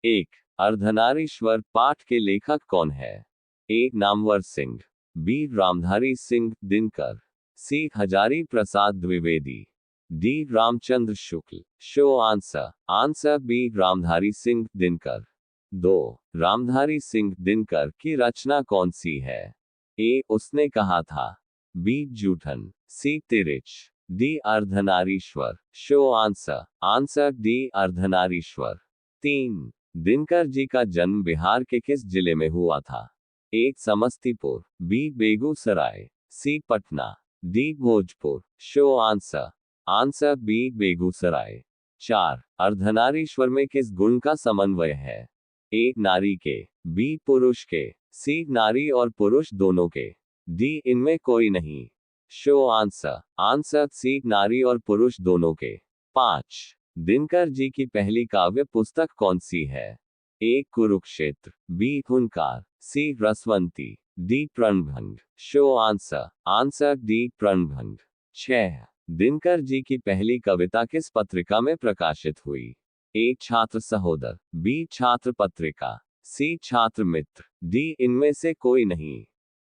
एक अर्धनारीश्वर पाठ के लेखक कौन है? A Namvar Singh, B Ramdhari Singh Dinkar, C Hazari Prasad Dwivedi, D Ramchandra Shukla. Show answer. Answer B Ramdhari Singh Dinkar. 2 Ramdhari Singh Dinkar की रचना कौन सी है? A Usne Kaha Tha, B Joothan, C Tirichh, D Ardhanarishwar. Show answer. Answer D Ardhanarishwar. 3 Dinkar ji का जन्म बिहार के किस जिले में हुआ था? A Samastipur, B Begusarai, C Patna, D Bhojpur. Show answer. Answer B Begusarai. 4 Ardhanarishwar में किस गुण का समन्वय है? ए नारी के, बी पुरुष के, सी नारी और पुरुष दोनों के, डी इनमें कोई नहीं। Show answer. आंसर सी नारी और पुरुष दोनों के। 5 दिनकर जी की पहली काव्य पुस्तक कौन सी है? ए Kurukshetra, B Hunkar, C Rasvanti, D Pranbhang. Show answer. Answer D Pranbhang. 6 Dinkar ji की पहली कविता किस पत्रिका में प्रकाशित हुई? ए छात्र सहोदर, बी छात्र पत्रिका, सी छात्र मित्र, डी इनमें से कोई नहीं।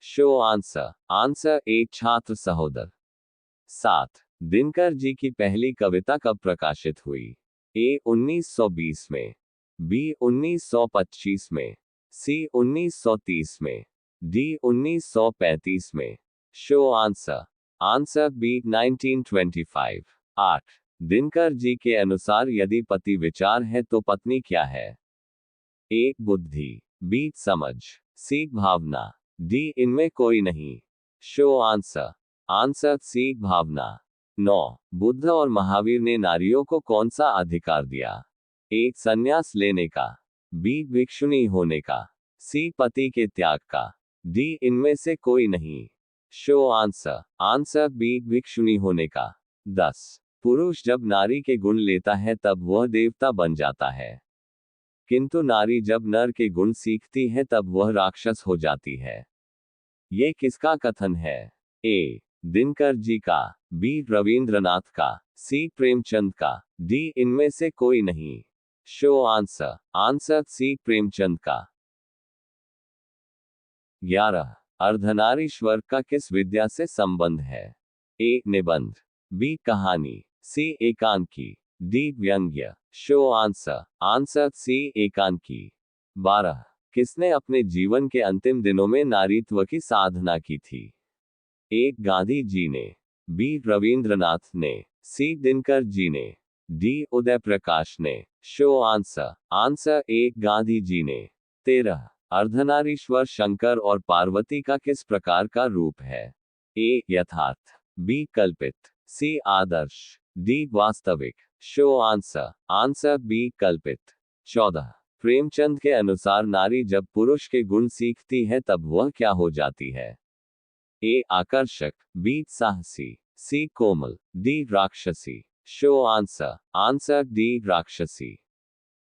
Show answer. आंसर ए छात्र सहोदर। 7 दिनकर जी की पहली कविता कब प्रकाशित हुई? ए 1920 में, बी 1925 में, सी 1930 में, डी 1935 में। Show answer. Answer B 1925। 8 Dinkar ji के अनुसार यदि पति विचार है तो पत्नी क्या है? ए बुद्धि, बी समझ, सी भावना, डी इनमें कोई नहीं। Show answer. आंसर सी भावना। 9 बुद्ध और महावीर ने नारियों को कौन सा अधिकार दिया? ए संन्यास लेने का, बी भिक्षुणी होने का, सी पति के त्याग का, डी इनमें से कोई नहीं। Show answer. आंसर बी भिक्षुणी होने का। 10 पुरुष जब नारी के गुण लेता है तब वह देवता बन जाता है, किंतु नारी जब नर के गुण सीखती है तब वह राक्षस हो जाती है। ये किसका कथन है? ए दिनकर जी का, बी रविंद्रनाथ का, सी प्रेमचंद का, डी इनमें से कोई नहीं। Show answer. Answer C Premchand का। 11 अर्धनारीश्वर का किस विद्या से संबंध है? ए निबंध, बी कहानी, सी एकांकी, डी व्यंग्य। Show answer. आंसर सी एकांकी। 12 किसने अपने जीवन के अंतिम दिनों में नारीत्व की साधना की थी? ए गांधी जी ने, बी रविंद्रनाथ ने, सी दिनकर जी ने, डी उदय प्रकाश ने। Show answer. Answer A Gandhi ji ने। 13 अर्धनारीश्वर शंकर और पार्वती का किस प्रकार का रूप है? ए यथार्थ, बी कल्पित, सी आदर्श, डी वास्तविक। Show answer. आंसर बी कल्पित। 14 प्रेमचंद के अनुसार नारी जब पुरुष के गुण सीखती है तब वह क्या हो जाती है? ए आकर्षक, बी साहसी, सी कोमल, डी राक्षसी। Show answer. आंसर डी राक्षसी।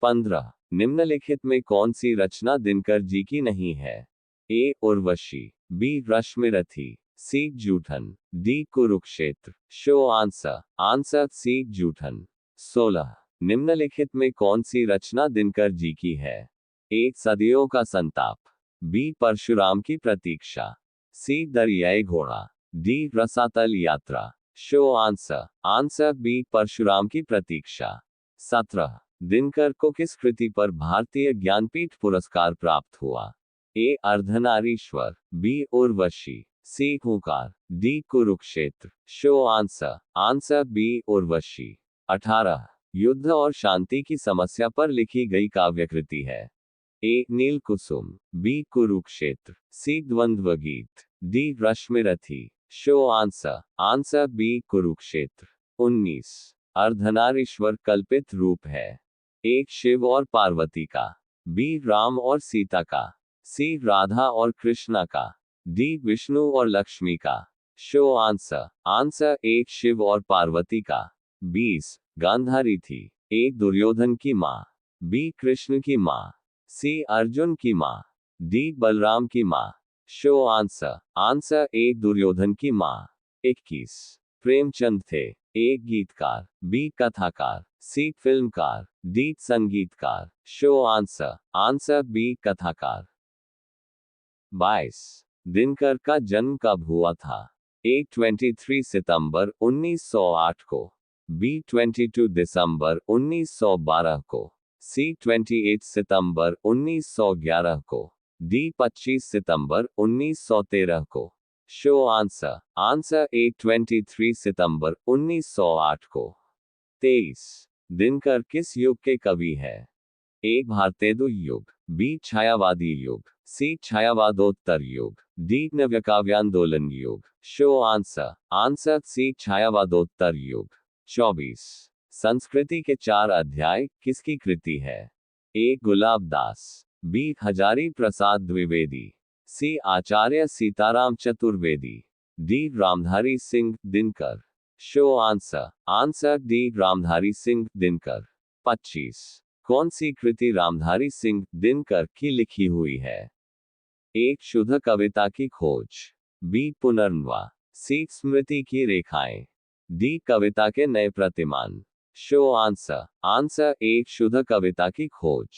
15 निम्नलिखित में कौन सी रचना दिनकर जी की नहीं है? A Urvashi, B Rashmirathi, C Joothan, D Kurukshetra. Show answer. Answer C Joothan. 16 निम्नलिखित में कौन सी रचना दिनकर जी की है? ए सदियों का संताप, बी परशुराम की प्रतीक्षा, सी दरियाई घोड़ा, डी रसातल यात्रा। Show answer. Answer B Parshuram की प्रतीक्षा। 17 दिनकर को किस कृति पर भारतीय ज्ञानपीठ पुरस्कार प्राप्त हुआ? A Ardhanarishwar, B Urvashi, C Hunkar, D Kurukshetra. Show answer. Answer B Urvashi. 18 युद्ध और शांति की समस्या पर लिखी गई काव्यकृति है? ए नील कुसुम, B Kurukshetra, C Dwandwa Geet, D Rashmirathi. Show answer. Answer B Kurukshetra. 19 Ardhanarishwar कल्पित रूप है? एक शिव और पार्वती का, बी राम और सीता का, सी राधा और कृष्णा का, डी विष्णु और लक्ष्मी का। Show answer. आंसर एक शिव और पार्वती का। 20 गांधारी थी? ए दुर्योधन की माँ, बी कृष्ण की माँ, सी अर्जुन की माँ, डी बलराम की माँ। Show answer. Answer A Duryodhan की माँ। 21 प्रेमचंद थे? ए गीतकार, बी कथाकार, सी फिल्मकार, डी संगीतकार। शो आंसर, आंसर बी कथाकार। 22 दिनकर का जन्म कब हुआ था? ए 23 सितंबर 1908 को, बी 22 दिसंबर 1912 को, सी 28 सितंबर 1911 को, डी 25 सितंबर 1913 को। शो आंसर, आंसर ए 23 सितंबर 1908 को। 23 दिनकर किस युग के कवि है? ए भारतेन्दु युग, बी छायावादी युग, सी छायावादोत्तर युग, डी नव्यकाव्यांदोलन युग। शो आंसर, आंसर सी छायावादोत्तर युग। 24 संस्कृति के 4 अध्याय किसकी कृति है? A Gulabdas, B Hazari Prasad Dwivedi, C Acharya Sitaram Chaturvedi, D Ramdhari Singh Dinkar. Show answer, answer D Ramdhari Singh Dinkar. 25 कौन सी कृति रामधारी सिंह दिनकर की लिखी हुई है? ए शुद्ध कविता की खोज, बी पुनर्नवा, सी स्मृति की रेखाएं, डी कविता के नए प्रतिमान। शो आंसर, आंसर ए शुद्ध कविता की खोज।